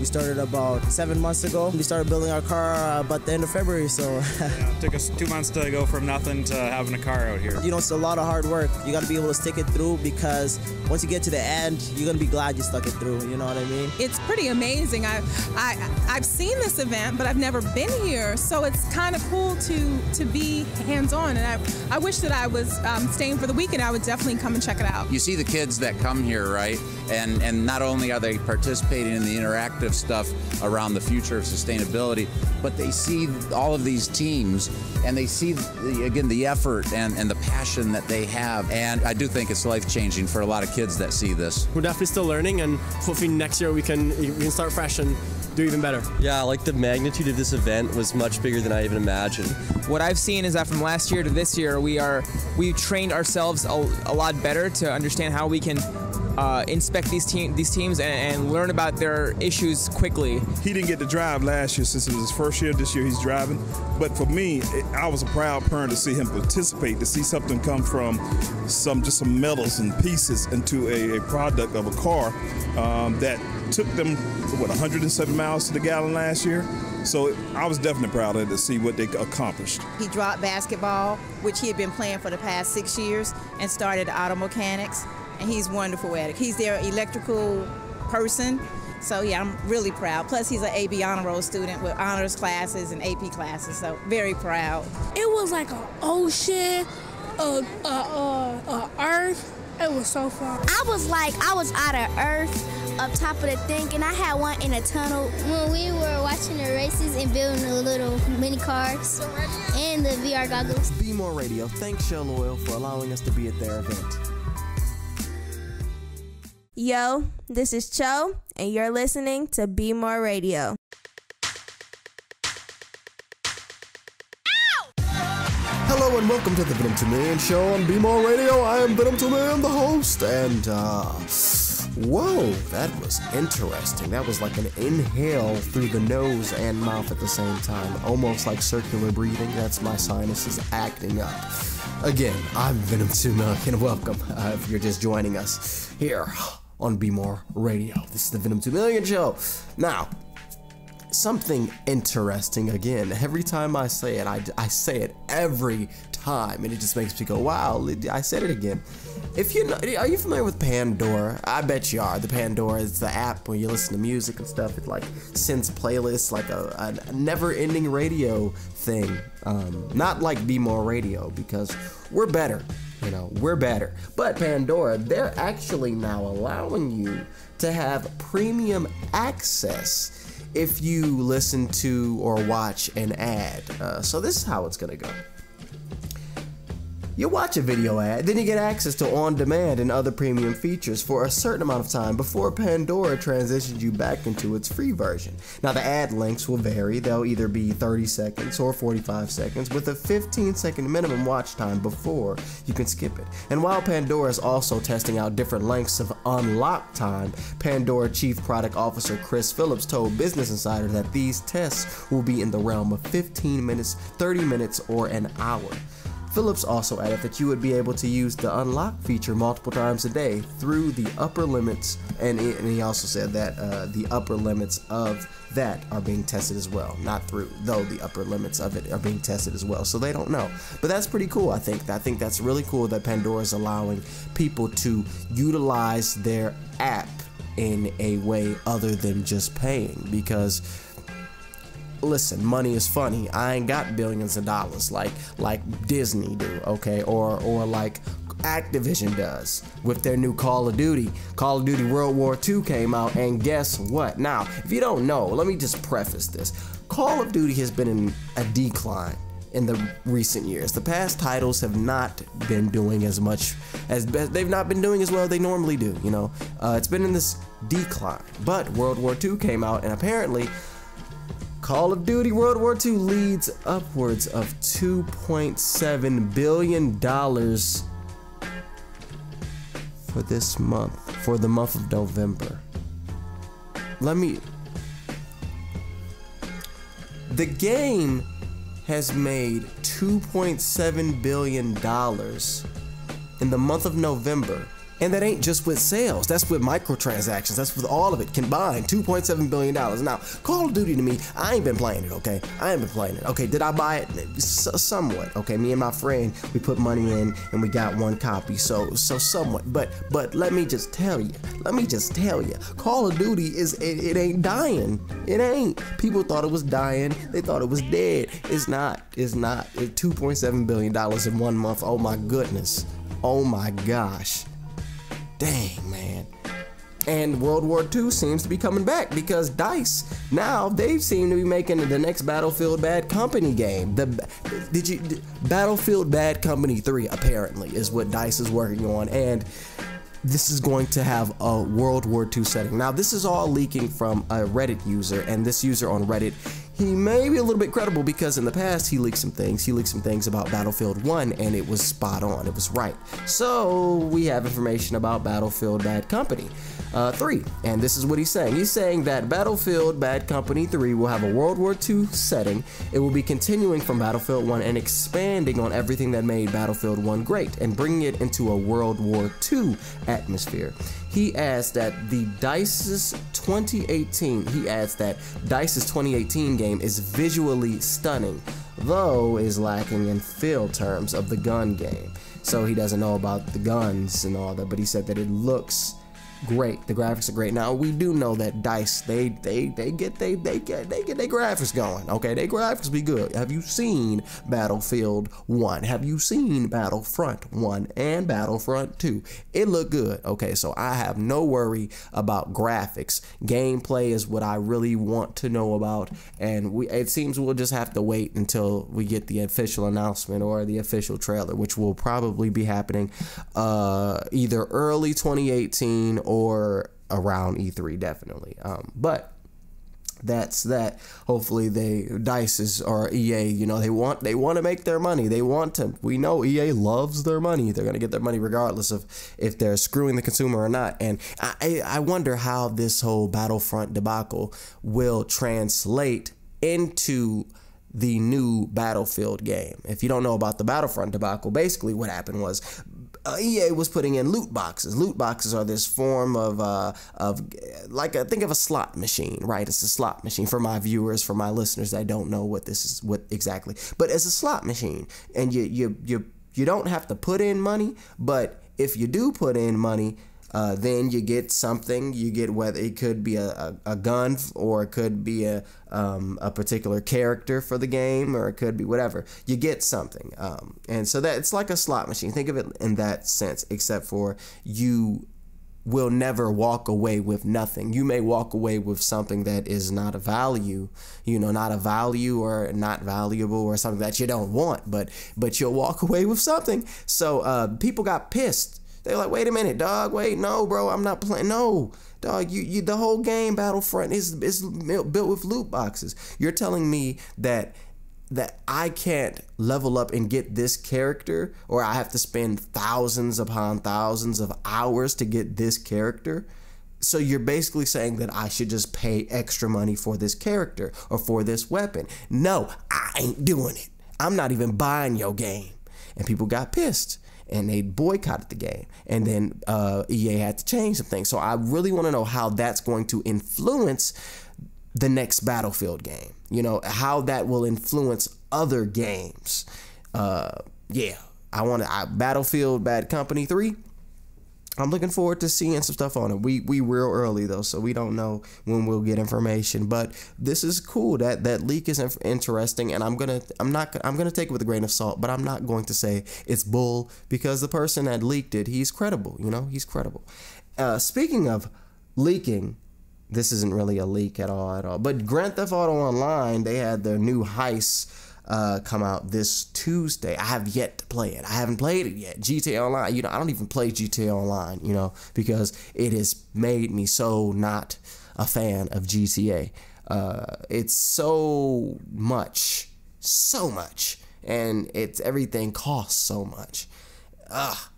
We started about 7 months ago. We started building our car about the end of February, so. It took us 2 months to go from nothing to having a car out here. You know, it's a lot of hard work. You got to be able to stick it through, because once you get to the end, you're going to be glad you stuck it through, you know what I mean? It's pretty amazing. I've seen this event, but I've never been here, so it's kind of cool to be hands-on, and I wish that I was staying for the weekend. I would definitely come and check it out. You see the kids that come here, right? And not only are they participating in the interactive stuff around the future of sustainability, but they see all of these teams, and they see, again, the effort and the passion that they have. And I do think it's life-changing for a lot of kids that see this. We're definitely still learning, and hopefully next year we can start fresh and do even better. Yeah, like the magnitude of this event was much bigger than I even imagined. What I've seen is that from last year to this year, we've trained ourselves a lot better to understand how we can inspect these teams and learn about their issues quickly. He didn't get to drive last year since it was his first year. This year he's driving. But for me, I was a proud parent to see him participate, to see something come from just some metals and pieces into a product of a car that took them, 107 miles to the gallon last year. So I was definitely proud of it to see what they accomplished. He dropped basketball, which he had been playing for the past 6 years, and started auto mechanics, and he's wonderful at it. He's their electrical person, so yeah, I'm really proud. Plus he's an AB honor roll student with honors classes and AP classes, so very proud. It was like an ocean, earth. It was so fun. I was out of earth, up top of the thing, and I had one in a tunnel. When we were watching the races and building the little mini cars and the VR goggles. Be-Moor Radio thanks Shell Oil for allowing us to be at their event. Yo, this is Cho, and you're listening to Be-Moor Radio. Hello and welcome to the Venom2000000 show on Be-Moor Radio. I am Venom2000000, the host, and whoa, that was interesting. That was like an inhale through the nose and mouth at the same time, almost like circular breathing. That's my sinuses acting up. Again, I'm Venom2000000, and welcome if you're just joining us here on Be-Moor Radio. This is the Venom2000000 show. Now, something interesting again. Every time I say it, I say it every time, and it just makes me go, wow, I said it again. If you know, are you familiar with Pandora? I bet you are. The Pandora is the app where you listen to music and stuff. It like sends playlists, like a never-ending radio thing. Not like Be-Moor Radio, because we're better. You know, we're better. But Pandora, they're actually now allowing you to have premium access if you listen to or watch an ad. So this is how it's gonna go. You watch a video ad, then you get access to on-demand and other premium features for a certain amount of time before Pandora transitions you back into its free version. Now the ad lengths will vary. They'll either be 30 seconds or 45 seconds with a 15-second minimum watch time before you can skip it. And while Pandora is also testing out different lengths of unlock time, Pandora Chief Product Officer Chris Phillips told Business Insider that these tests will be in the realm of 15 minutes, 30 minutes, or an hour. Phillips also added that you would be able to use the unlock feature multiple times a day through the upper limits, and he also said that the upper limits of that are being tested as well. Not through, though the upper limits of it are being tested as well. So they don't know. But that's pretty cool, I think. I think that's really cool that Pandora is allowing people to utilize their app in a way other than just paying, because listen, money is funny. I ain't got billions of dollars like Disney do, okay, or like Activision does with their new Call of Duty. Call of Duty World War II came out, and guess what? Now, if you don't know, let me just preface this. Call of Duty has been in a decline in the recent years. The past titles have not been doing as much as they've not been doing as well as they normally do, you know. It's been in this decline. But World War II came out, and apparently Call of Duty World War II leads upwards of $2.7 billion for this month, for the month of November. The game has made $2.7 billion in the month of November. And that ain't just with sales. That's with microtransactions. That's with all of it combined. $2.7 billion. Now, Call of Duty to me, I ain't been playing it, okay? I ain't been playing it. Okay, did I buy it? Somewhat, okay? Me and my friend, we put money in and we got one copy. So somewhat. But let me just tell you. Call of Duty it ain't dying. It ain't. People thought it was dying. They thought it was dead. It's not. It's $2.7 billion in 1 month. Oh my goodness. Oh my gosh. Dang, man. And World War II seems to be coming back because DICE, now they seem to be making the next Battlefield Bad Company game. Battlefield Bad Company 3 apparently is what DICE is working on, and this is going to have a World War II setting. Now, this is all leaking from a Reddit user, and this user on Reddit, he may be a little bit credible because in the past he leaked some things. He leaked some things about Battlefield 1, and it was spot on. It was right. So we have information about Battlefield Bad Company 3, and this is what he's saying. He's saying that Battlefield Bad Company 3 will have a World War II setting. It will be continuing from Battlefield 1 and expanding on everything that made Battlefield 1 great and bringing it into a World War II atmosphere. He adds that DICE's 2018 game is visually stunning, though is lacking in feel terms of the gun game. So he doesn't know about the guns and all that, but he said that it looks great. The graphics are great. Now we do know that DICE they get their graphics going. Okay, their graphics be good. Have you seen Battlefield 1? Have you seen Battlefront 1 and Battlefront 2? It looked good. Okay, so I have no worry about graphics. Gameplay is what I really want to know about, and it seems we'll just have to wait until we get the official announcement or the official trailer, which will probably be happening either early 2018 or around E3, definitely. But that's that. Hopefully DICE or EA, you know, they want to make their money. We know EA loves their money. They're going to get their money regardless of if they're screwing the consumer or not. And I wonder how this whole Battlefront debacle will translate into the new Battlefield game. If you don't know about the Battlefront debacle, basically what happened was EA was putting in loot boxes. Loot boxes are this form of think of a slot machine, right? It's a slot machine for my viewers, for my listeners that don't know what this is, what exactly. But it's a slot machine, and you don't have to put in money, but if you do put in money, then you get something. You get, whether it could be a gun, or it could be a particular character for the game, or it could be whatever. You get something, and so that it's like a slot machine. Think of it in that sense, except for you will never walk away with nothing. You may walk away with something that is not a value, not a value or not valuable, or something that you don't want, but you'll walk away with something. So people got pissed. They're like, wait a minute, dog. Wait, no, bro, I'm not playing. No, dog, you the whole game Battlefront is built with loot boxes. You're telling me that I can't level up and get this character, or I have to spend thousands upon thousands of hours to get this character? So you're basically saying that I should just pay extra money for this character or for this weapon. No, I ain't doing it. I'm not even buying your game. And people got pissed, and they boycotted the game, and then EA had to change some things. So I really want to know how that's going to influence the next Battlefield game. How that will influence other games. Battlefield Bad Company 3. I'm looking forward to seeing some stuff on it. We real early though, so we don't know when we'll get information. But this is cool. That leak is interesting, and I'm gonna take it with a grain of salt. But I'm not going to say it's bull, because the person that leaked it, he's credible. He's credible. Speaking of leaking, this isn't really a leak at all. But Grand Theft Auto Online, they had their new heist come out this Tuesday. I have yet to play it. I haven't played it yet. GTA Online, I don't even play GTA Online, because it has made me so not a fan of GTA. It's so much, and everything costs so much.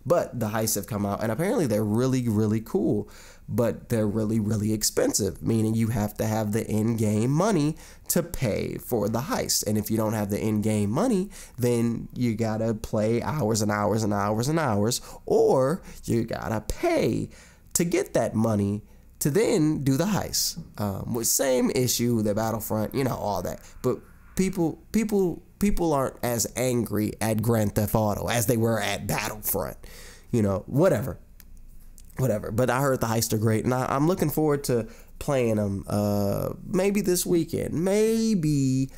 But the heists have come out, and apparently they're really, really cool. But they're really, really expensive, meaning you have to have the in-game money to pay for the heist. And if you don't have the in-game money, then you gotta play hours and hours and hours and hours, or you gotta pay to get that money to then do the heist. With same issue, the Battlefront, all that. But people aren't as angry at Grand Theft Auto as they were at Battlefront. Whatever. But I heard the heists are great, and I'm looking forward to playing them. Maybe this weekend. Maybe.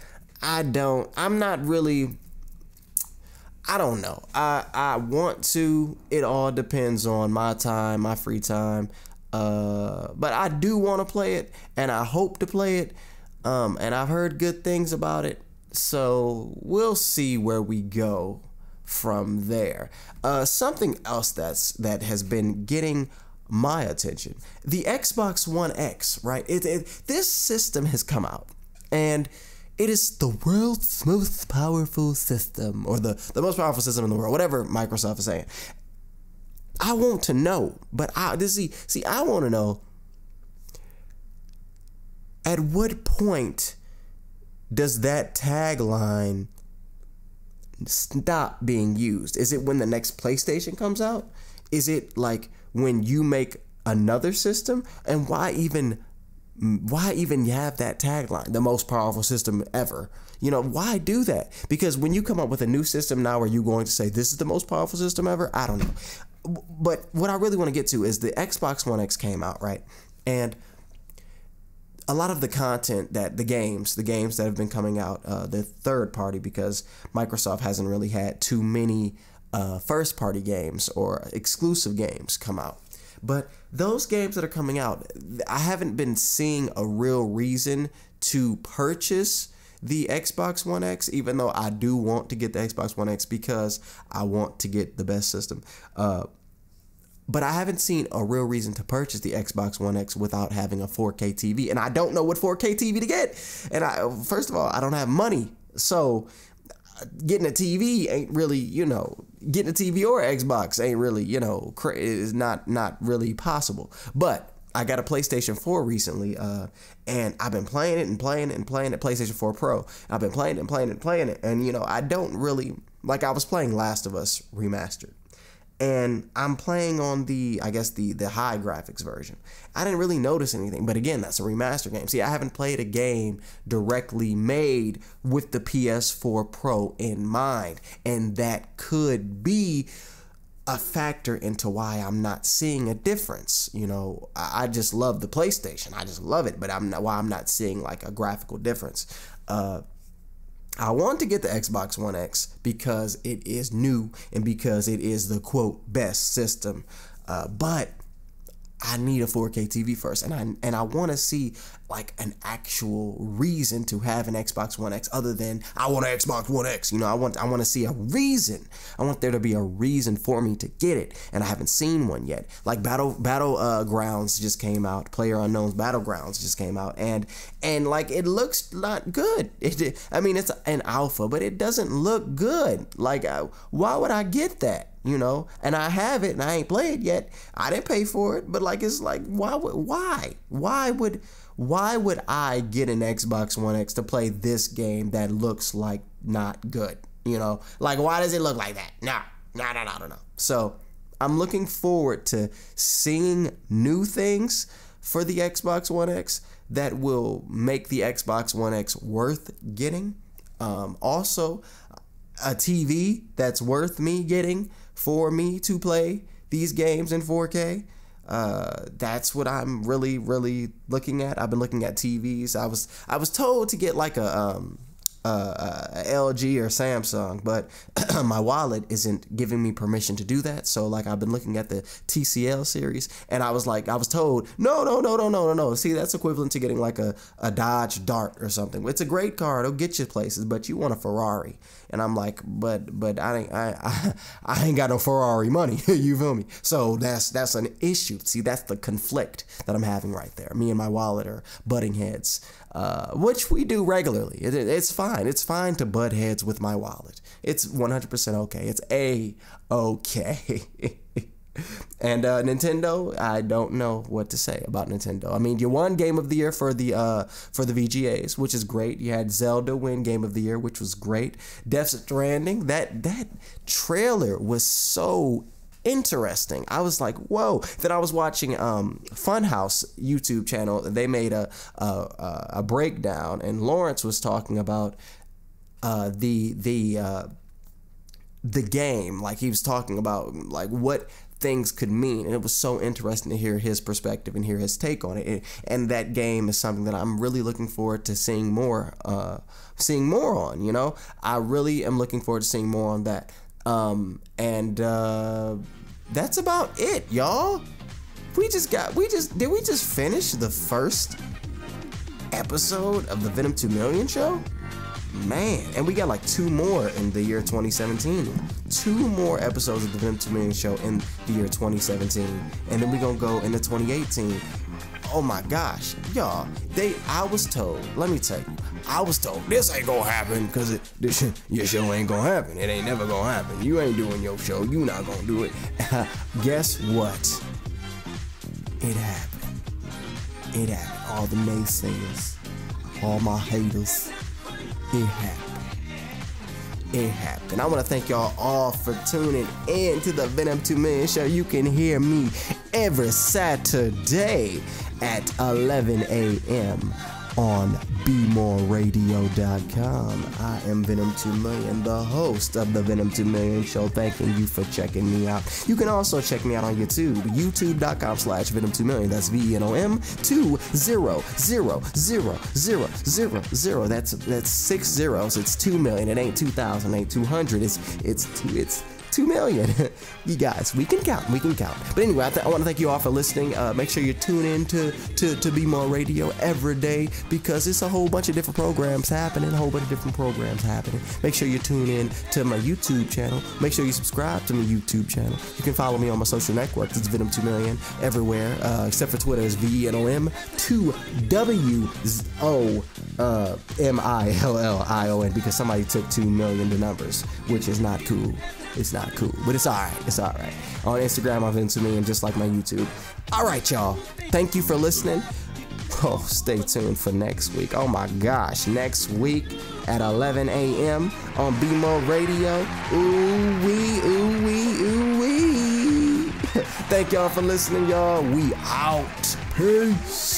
I'm not really. I don't know. I want to. It all depends on my time, my free time. But I do want to play it, and I hope to play it. And I've heard good things about it. So we'll see where we go from there. Something else that has been getting my attention, the Xbox One X, right? This system has come out, and it is the world's most powerful system, or the most powerful system in the world, whatever Microsoft is saying. I want to know, but I want to know, at what point does that tagline stop being used? Is it when the next PlayStation comes out? Is it like when you make another system? And why even have that tagline, the most powerful system ever? Why do that? Because when you come up with a new system now, are you going to say this is the most powerful system ever? I don't know. But what I really want to get to is the Xbox One X came out, right? And a lot of the content that the games that have been coming out, the third party, because Microsoft hasn't really had too many first party games or exclusive games come out. But those games that are coming out, I haven't been seeing a real reason to purchase the Xbox One X, even though I do want to get the Xbox One X because I want to get the best system. But I haven't seen a real reason to purchase the Xbox One X without having a 4K TV. And I don't know what 4K TV to get. And first of all, I don't have money. So getting a TV ain't really, getting a TV or Xbox ain't really, is not really possible. But I got a PlayStation 4 recently, and I've been playing it and playing it and playing it. PlayStation 4 Pro. I've been playing it and playing it and playing it, and you know, I don't really like. I was playing Last of Us Remastered, and I'm playing on the high graphics version. I didn't really notice anything, but again, that's a remaster game. See, I haven't played a game directly made with the PS4 Pro in mind, and that could be a factor into why I'm not seeing a difference. You know, I just love the PlayStation. I just love it, but I'm not seeing like a graphical difference. I want to get the Xbox One X because it is new and because it is the quote best system, but I need a 4K TV first, and I want to see like an actual reason to have an Xbox One X other than I want an Xbox One X. You know, I want to see a reason. I want there to be a reason for me to get it, and I haven't seen one yet. Like Battlegrounds just came out. PlayerUnknown's Battlegrounds just came out, and like it looks not good. I mean, it's an alpha, but it doesn't look good. Like, why would I get that? You know, and I have it and I ain't played yet. I didn't pay for it, but like, it's like, why would I get an Xbox One X to play this game that looks like not good? You know, like, why does it look like that? No. So I'm looking forward to seeing new things for the Xbox One X that will make the Xbox One X worth getting. Also, a TV that's worth me getting for me to play these games in 4K. That's what I'm really, really looking at. I've been looking at TVs. I was told to get like a LG or Samsung, but my wallet isn't giving me permission to do that. So like, I've been looking at the TCL series, and I was told no. See, that's equivalent to getting like a Dodge Dart or something. It's a great car, it'll get you places, but you want a Ferrari. And I'm like, but I ain't got no Ferrari money. You feel me? So that's an issue. See, that's the conflict that I'm having right there. Me and my wallet are butting heads, which we do regularly. It's fine. It's fine to butt heads with my wallet. It's 100% okay. It's A-okay. And Nintendo, I don't know what to say about Nintendo. I mean, you won Game of the Year for the VGAs, which is great. You had Zelda win Game of the Year, which was great. Death Stranding, that trailer was so interesting. I was like, whoa. Then I was watching Funhouse YouTube channel. They made a breakdown, and Lawrence was talking about the game. Like, he was talking about like what things could mean, and it was so interesting to hear his perspective and hear his take on it. And that game is something that I'm really looking forward to seeing more on. You know, I really am looking forward to seeing more on that. That's about it, y'all. Did we just finish the first episode of the Venom2000000 show? Man, and we got like 2 more in the year 2017. 2 more episodes of the Venom2000000 show in the year 2017. And then we're gonna go into 2018. Oh my gosh, y'all, I was told this ain't gonna happen because your show ain't gonna happen. It ain't never gonna happen. You ain't doing your show. You not gonna do it. Guess what? It happened. It happened. All the naysayers, all my haters. It happened. It happened. I want to thank y'all all for tuning in to the Venom2000000 show. You can hear me every Saturday at 11 a.m. on Be-Moor Radio.com. I am Venom2000000, the host of the Venom2000000 show. Thanking you for checking me out. You can also check me out on YouTube, youtube.com/Venom2000000. That's Venom2000000. That's 6 zeros. It's 2 million. It ain't 2,000. Ain't 200. It's 2 million. You guys, we can count. But anyway, I want to thank you all for listening. Make sure you tune in to Be-Moor Radio every day, because it's a whole bunch of different programs happening. Make sure you tune in to my YouTube channel. Make sure you subscribe to my YouTube channel. You can follow me on my social networks. It's Venom2000000 everywhere, except for Twitter. It's Venom2000000, because somebody took 2 million to numbers, which is not cool. It's not cool, but it's all right. It's all right. On Instagram, I'm Venom2000000, just like my YouTube. All right, y'all. Thank you for listening. Oh, stay tuned for next week. Oh my gosh, next week at 11 a.m. on Be-Moor Radio. Ooh wee, ooh wee, ooh wee. Thank y'all for listening, y'all. We out. Peace.